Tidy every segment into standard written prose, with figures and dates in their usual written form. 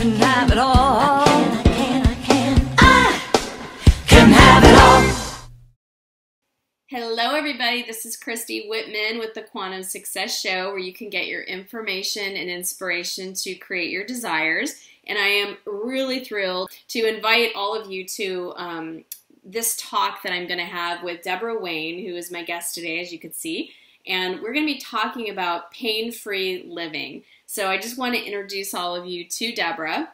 can have it all. I can have it all. Hello everybody, this is Christy Whitman with the Quantum Success Show, where you can get your information and inspiration to create your desires. And I am really thrilled to invite all of you to this talk that I'm going to have with Debora Wayne, who is my guest today, as you can see. And we're going to be talking about pain-free living. So I just want to introduce all of you to Debora.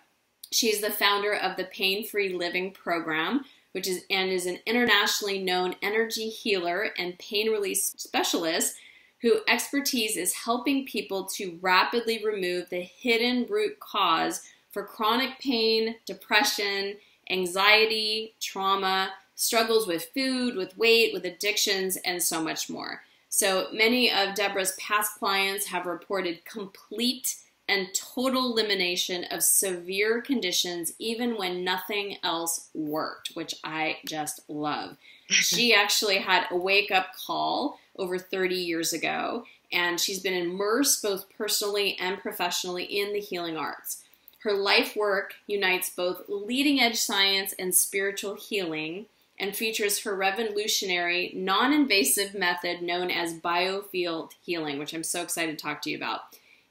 She's the founder of the Pain-Free Living Program, which is an internationally known energy healer and pain release specialist whose expertise is helping people to rapidly remove the hidden root cause for chronic pain, depression, anxiety, trauma, struggles with food, with weight, with addictions, and so much more. So many of Debora's past clients have reported complete and total elimination of severe conditions, even when nothing else worked, which I just love. She actually had a wake-up call over 30 years ago, and she's been immersed both personally and professionally in the healing arts. Her life work unites both leading-edge science and spiritual healing, and features her revolutionary non-invasive method known as Biofield Healing, which I'm so excited to talk to you about,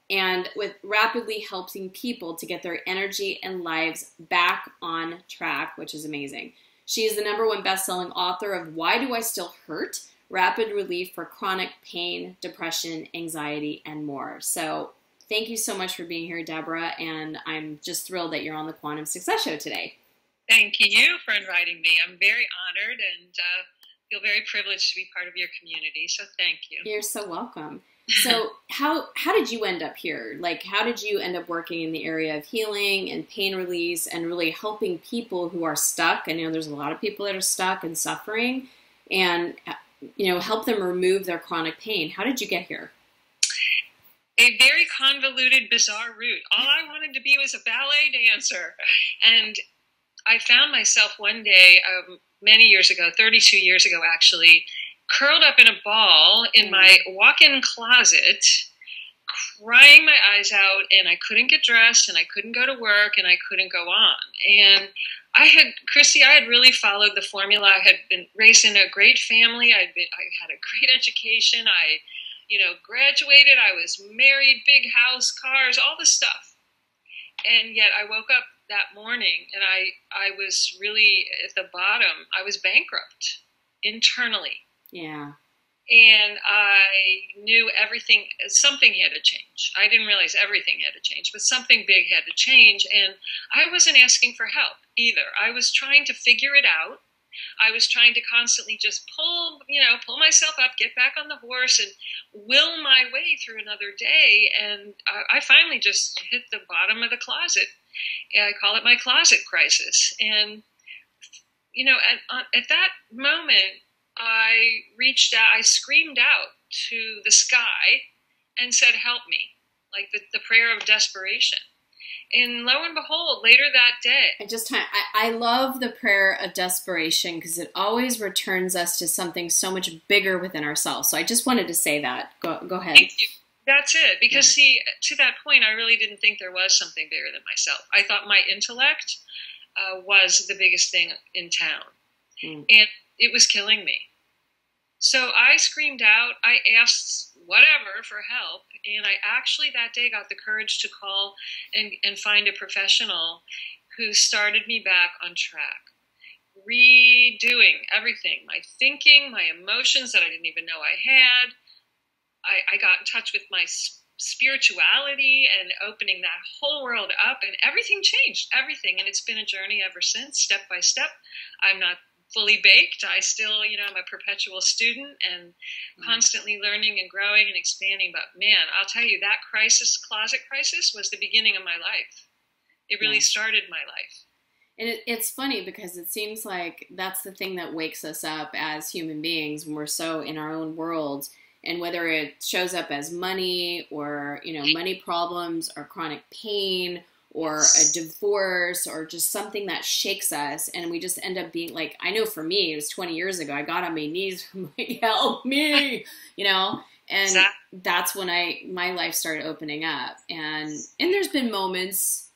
and with rapidly helping people to get their energy and lives back on track, which is amazing. She is the #1 best-selling author of Why Do I Still Hurt? Rapid Relief for Chronic Pain, Depression, Anxiety, and more. So thank you so much for being here, Debora, and I'm just thrilled that you're on the Quantum Success Show today. Thank you for inviting me. I'm very honored and feel very privileged to be part of your community, so thank you. You're so welcome. So how did you end up here? Like, how did you end up working in the area of healing and pain release and really helping people who are stuck? I know there's a lot of people that are stuck and suffering, and help them remove their chronic pain. How did you get here? A very convoluted, bizarre route. All I wanted to be was a ballet dancer. And I found myself one day, many years ago, 32 years ago actually, curled up in a ball in my walk-in closet, crying my eyes out, and I couldn't get dressed, and I couldn't go to work, and I couldn't go on. And Christy, I had really followed the formula. I had been raised in a great family. I had a great education. I graduated. I was married, big house, cars, all the stuff. And yet I woke up that morning and I was really at the bottom. I was bankrupt internally. Yeah. And I knew something had to change. I didn't realize everything had to change, but something big had to change. And I wasn't asking for help either. I was trying to figure it out. I was trying to constantly just pull myself up, get back on the horse, and will my way through another day. And I finally just hit the bottom of the closet. I call it my closet crisis. And, at that moment, I reached out, I screamed out to the sky and said, help me, like the prayer of desperation. And lo and behold, later that day. I love the prayer of desperation because it always returns us to something so much bigger within ourselves. So I just wanted to say that. Go ahead. Thank you. That's it. Because see, to that point, I really didn't think there was something bigger than myself. I thought my intellect was the biggest thing in town. And it was killing me. So I screamed out, I asked whatever for help, and I actually that day got the courage to call and find a professional who started me back on track, redoing everything, my thinking, my emotions that I didn't even know I had. I got in touch with my spirituality and opening that whole world up, and everything changed, everything, and it's been a journey ever since, step by step. I'm not fully baked. I still, I'm a perpetual student and constantly learning and growing and expanding. But man, I'll tell you, that closet crisis, was the beginning of my life. It really started my life. And it's funny because it seems like that's the thing that wakes us up as human beings when we're so in our own worlds. And whether it shows up as money or, money problems or chronic pain or a divorce or just something that shakes us, and we just end up being like, I know for me, it was 20 years ago, I got on my knees, I'm like, help me, and that's when my life started opening up. And there's been moments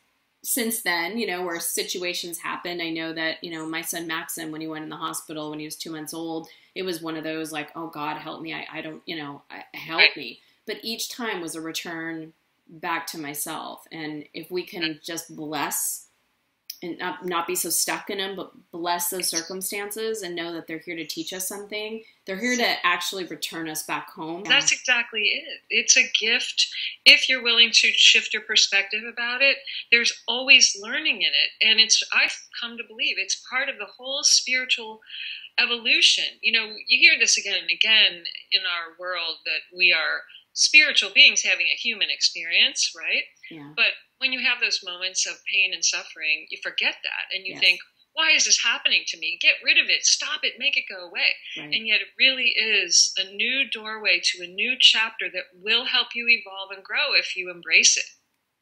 since then, where situations happened, I know that, my son Maxim, when he went in the hospital when he was 2 months old, it was one of those like, oh God, help me. I don't, help me. But each time was a return back to myself. And if we can just bless and not be so stuck in them, but bless those circumstances and know that they're here to teach us something. They're here to actually return us back home. That's exactly it. It's a gift. If you're willing to shift your perspective about it, there's always learning in it. And I've come to believe it's part of the whole spiritual evolution. You hear this again and again in our world that we are spiritual beings having a human experience, right? Yeah. But when you have those moments of pain and suffering, you forget that and you Yes. think, why is this happening to me? Get rid of it. Stop it. Make it go away. Right. And yet it really is a new doorway to a new chapter that will help you evolve and grow if you embrace it.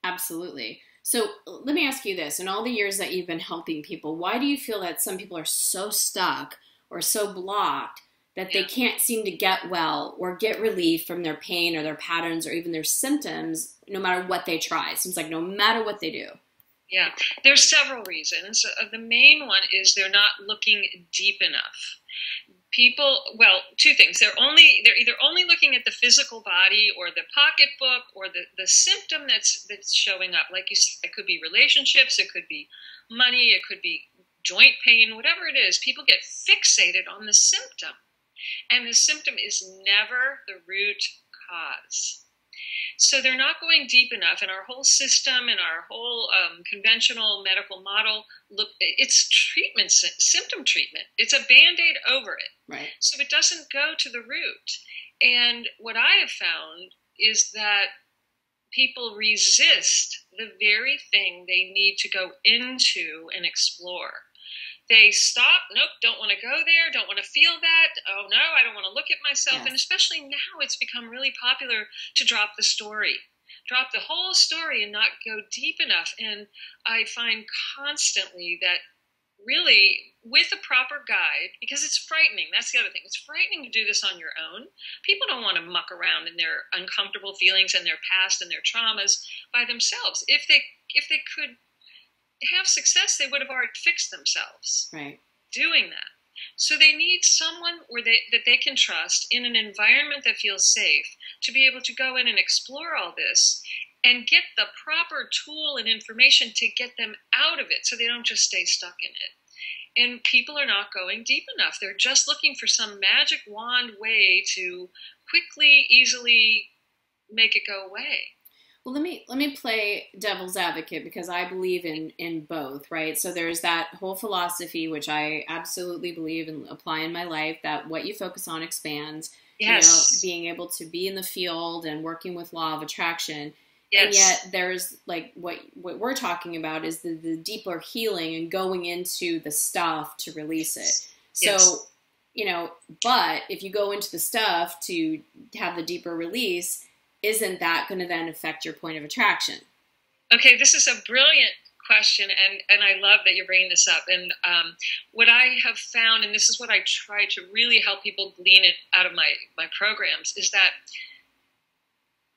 Absolutely. So let me ask you this. In all the years that you've been helping people, why do you feel that some people are so stuck or so blocked that they can't seem to get well or get relief from their pain or their patterns or even their symptoms, no matter what they try? It seems like no matter what they do. Yeah, there's several reasons. The main one is they're not looking deep enough. Two things. They're either only looking at the physical body or the pocketbook or the symptom that's showing up. Like you said, it could be relationships, it could be money, it could be joint pain, whatever it is. People get fixated on the symptom. And the symptom is never the root cause. So they're not going deep enough, and our whole system and our whole conventional medical model, it's treatment, symptom treatment. It's a Band-Aid over it. Right. So it doesn't go to the root. And what I have found is that people resist the very thing they need to go into and explore. They stop, nope, don't want to go there, don't want to feel that, oh no, I don't want to look at myself. Yes. And especially now it's become really popular to drop the story. Drop the whole story and not go deep enough. And I find constantly that really with a proper guide, because it's frightening, that's the other thing, it's frightening to do this on your own. People don't want to muck around in their uncomfortable feelings and their past and their traumas by themselves. If they could have success, they would have already fixed themselves doing that. So they need someone that they can trust in an environment that feels safe to be able to go in and explore all this and get the proper tool and information to get them out of it so they don't just stay stuck in it. And people are not going deep enough. They're just looking for some magic wand way to quickly, easily make it go away. Well, let me play devil's advocate, because I believe in both, right? So there's that whole philosophy, which I absolutely believe and apply in my life, that what you focus on expands. Yes. Being able to be in the field and working with law of attraction. Yes. And yet there's like what we're talking about is the deeper healing and going into the stuff to release it. So, but if you go into the stuff to have the deeper release, isn't that going to then affect your point of attraction? Okay, this is a brilliant question, and I love that you're bringing this up. And what I have found, and this is what I try to really help people glean it out of my programs, is that,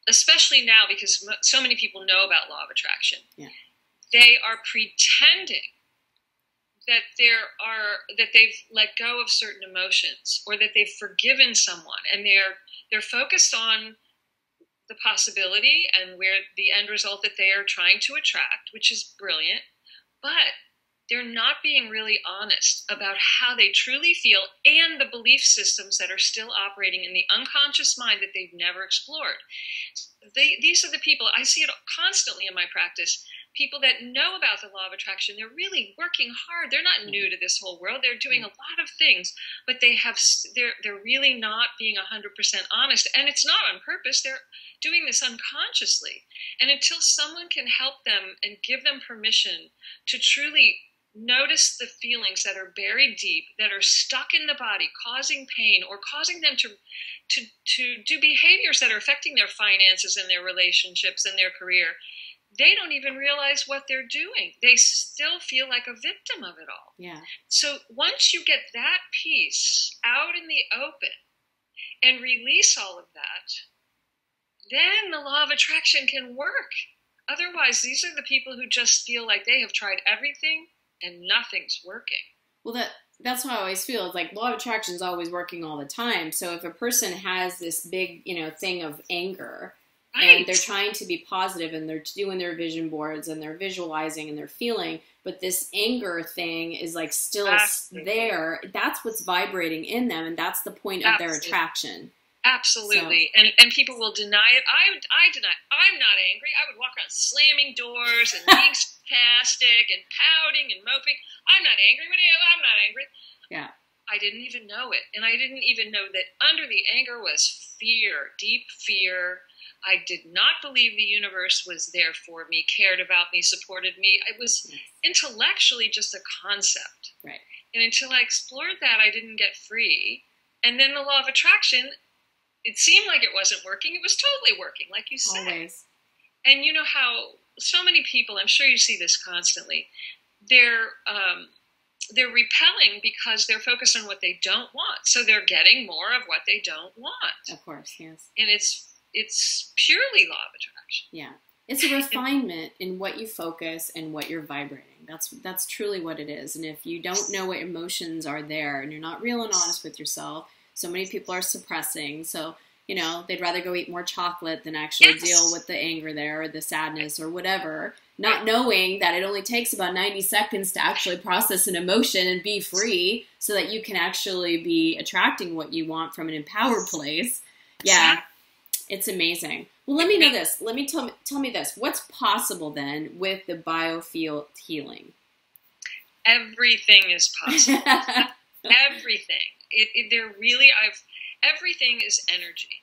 especially now, because so many people know about law of attraction, they are pretending that they've let go of certain emotions, or that they've forgiven someone, and they're focused on the possibility and where the end result that they are trying to attract, which is brilliant, but they're not being really honest about how they truly feel and the belief systems that are still operating in the unconscious mind that they've never explored. These are the people, I see it constantly in my practice, people that know about the law of attraction. They're really working hard. They're not new to this whole world. They're doing a lot of things, but they're really not being 100% honest. And it's not on purpose. They're doing this unconsciously. And until someone can help them and give them permission to truly notice the feelings that are buried deep, that are stuck in the body, causing pain, or causing them to do behaviors that are affecting their finances and their relationships and their career, they don't even realize what they're doing. They still feel like a victim of it all. Yeah. So once you get that piece out in the open and release all of that, then the law of attraction can work. Otherwise, these are the people who just feel like they have tried everything and nothing's working. Well, that's how I always feel. It's like law of attraction is always working all the time. So if a person has this big, thing of anger, Right. and they're trying to be positive and they're doing their vision boards and they're visualizing and they're feeling, but this anger thing is like still Absolutely. there, that's what's vibrating in them, and that's the point of their Absolutely. attraction. Absolutely. So, and people will deny it. I deny it. I'm not angry. I would walk around slamming doors and being sarcastic and pouting and moping. I'm not angry. I'm not angry. yeah. I didn't even know it. And I didn't even know that under the anger was fear, deep fear. I did not believe the universe was there for me, cared about me, supported me. It was intellectually just a concept. Right. And until I explored that, I didn't get free. And then the law of attraction, it seemed like it wasn't working. It was totally working, like you said. Always. And you know how so many people, I'm sure you see this constantly, they're repelling because they're focused on what they don't want. So they're getting more of what they don't want. Of course, yes. And it's purely law of attraction. Yeah. It's a refinement in what you focus and what you're vibrating. That's truly what it is. And if you don't know what emotions are there and you're not real and honest with yourself, so many people are suppressing. So, they'd rather go eat more chocolate than actually deal with the anger there or the sadness or whatever, not knowing that it only takes about 90 seconds to actually process an emotion and be free so that you can actually be attracting what you want from an empowered place. Yeah. It's amazing. Well, let me know this. Tell me this. What's possible then with the Biofield Healing? Everything is possible. Everything. Everything is energy.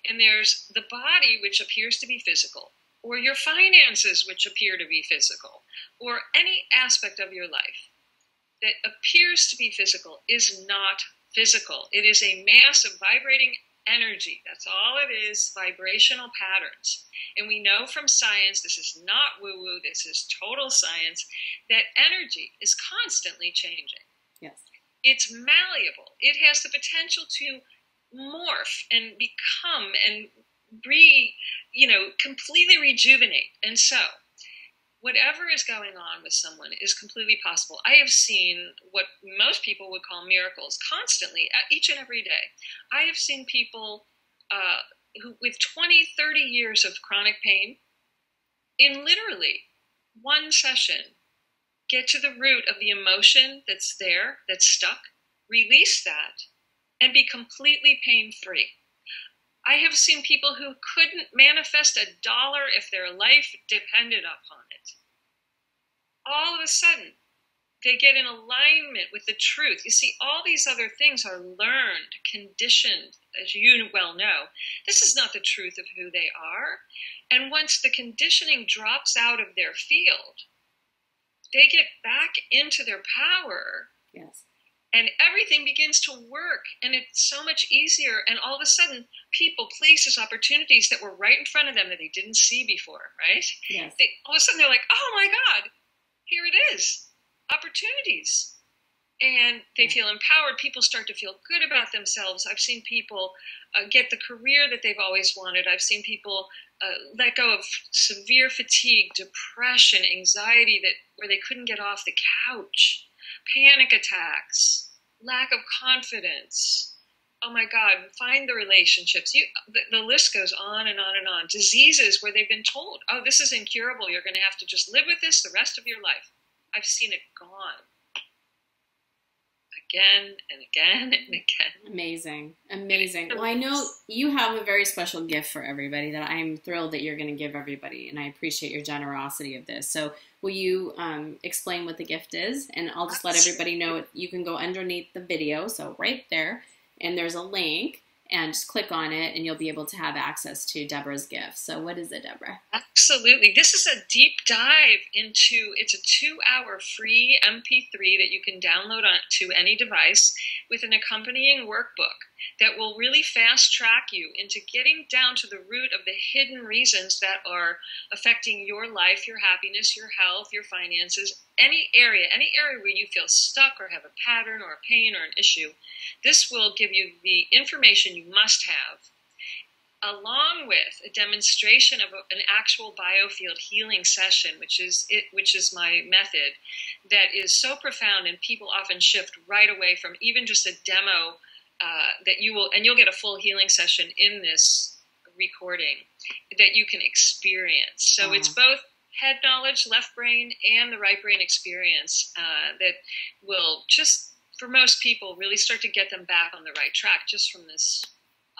And there's the body, which appears to be physical, or your finances, which appear to be physical, or any aspect of your life that appears to be physical is not physical. It is a mass of vibrating energy. That's all it is, vibrational patterns. And we know from science, this is not woo-woo, this is total science, that energy is constantly changing. Yes. It's malleable. It has the potential to morph and become and completely rejuvenate. And so, whatever is going on with someone is completely possible. I have seen what most people would call miracles constantly, each and every day. I have seen people who, with 20, 30 years of chronic pain, in literally one session, get to the root of the emotion that's there, that's stuck, release that, and be completely pain-free. I have seen people who couldn't manifest $1 if their life depended upon it. All of a sudden, they get in alignment with the truth. You see, all these other things are learned, conditioned, as you well know. This is not the truth of who they are. And once the conditioning drops out of their field, they get back into their power. Yes. And everything begins to work, and it's so much easier. And all of a sudden, people, places, opportunities that were right in front of them that they didn't see before, right? Yes. All of a sudden, they're like, oh my God, here it is, opportunities. And they feel empowered. People start to feel good about themselves. I've seen people get the career that they've always wanted. I've seen people let go of severe fatigue, depression, anxiety where they couldn't get off the couch, panic attacks, lack of confidence. Oh my God, find the relationships. The list goes on and on and on. Diseases where they've been told, oh, this is incurable. You're going to have to just live with this the rest of your life. I've seen it gone. Again and again and again. Amazing. Well, I know you have a very special gift for everybody that I'm thrilled that you're going to give everybody, and I appreciate your generosity of this. So will you explain what the gift is? And I'll just let everybody know you can go underneath the video, so right there, and there's a link, and just click on it, and you'll be able to have access to Debora's gift. So what is it, Debora? Absolutely. This is a deep dive it's a 2-hour free MP3 that you can download onto any device with an accompanying workbook that will really fast track you into getting down to the root of the hidden reasons that are affecting your life, your happiness, your health, your finances, any area where you feel stuck or have a pattern or a pain or an issue. This will give you the information you must have. along with a demonstration of an actual biofield healing session, which is my method, that is so profound, and people often shift right away from even just a demo that you'll get a full healing session in this recording that you can experience. So it's both head knowledge, left brain, and the right brain experience that will just, for most people, really start to get them back on the right track just from this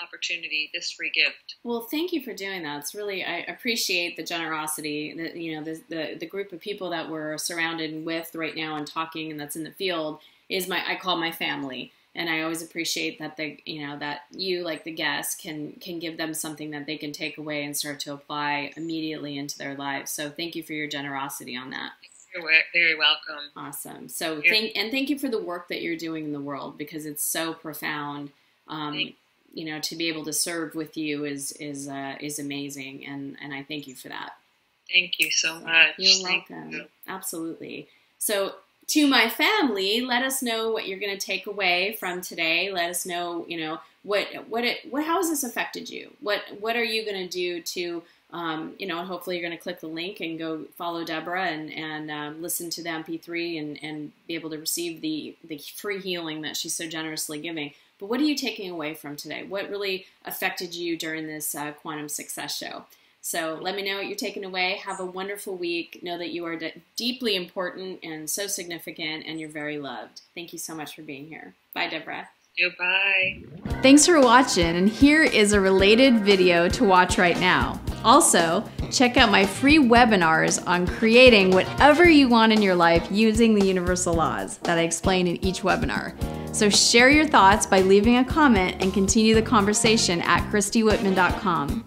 opportunity, this free gift. Well, thank you for doing that. It's really, I appreciate the generosity that, you know, the group of people that we're surrounded with right now and talking, and that's in the field, is I call my family. And I always appreciate that that you, like the guest, can give them something that they can take away and start to apply immediately into their lives. So thank you for your generosity on that. You're very welcome. Awesome. So thank you for the work that you're doing in the world, because it's so profound. You know, to be able to serve with you is amazing, and I thank you for that. Thank you so much. You're welcome. Absolutely. So, to my family, let us know what you're going to take away from today. Let us know, you know, how has this affected you? What are you going to do to, you know, and hopefully you're going to click the link and go follow Debora and listen to the MP3 and be able to receive the free healing that she's so generously giving. But what are you taking away from today? What really affected you during this Quantum Success Show? So let me know what you're taking away. Have a wonderful week. Know that you are deeply important and so significant, and you're very loved. Thank you so much for being here. Bye, Debora. Goodbye. Thanks for watching, and here is a related video to watch right now. Also, check out my free webinars on creating whatever you want in your life using the universal laws that I explain in each webinar. So share your thoughts by leaving a comment and continue the conversation at ChristyWhitman.com.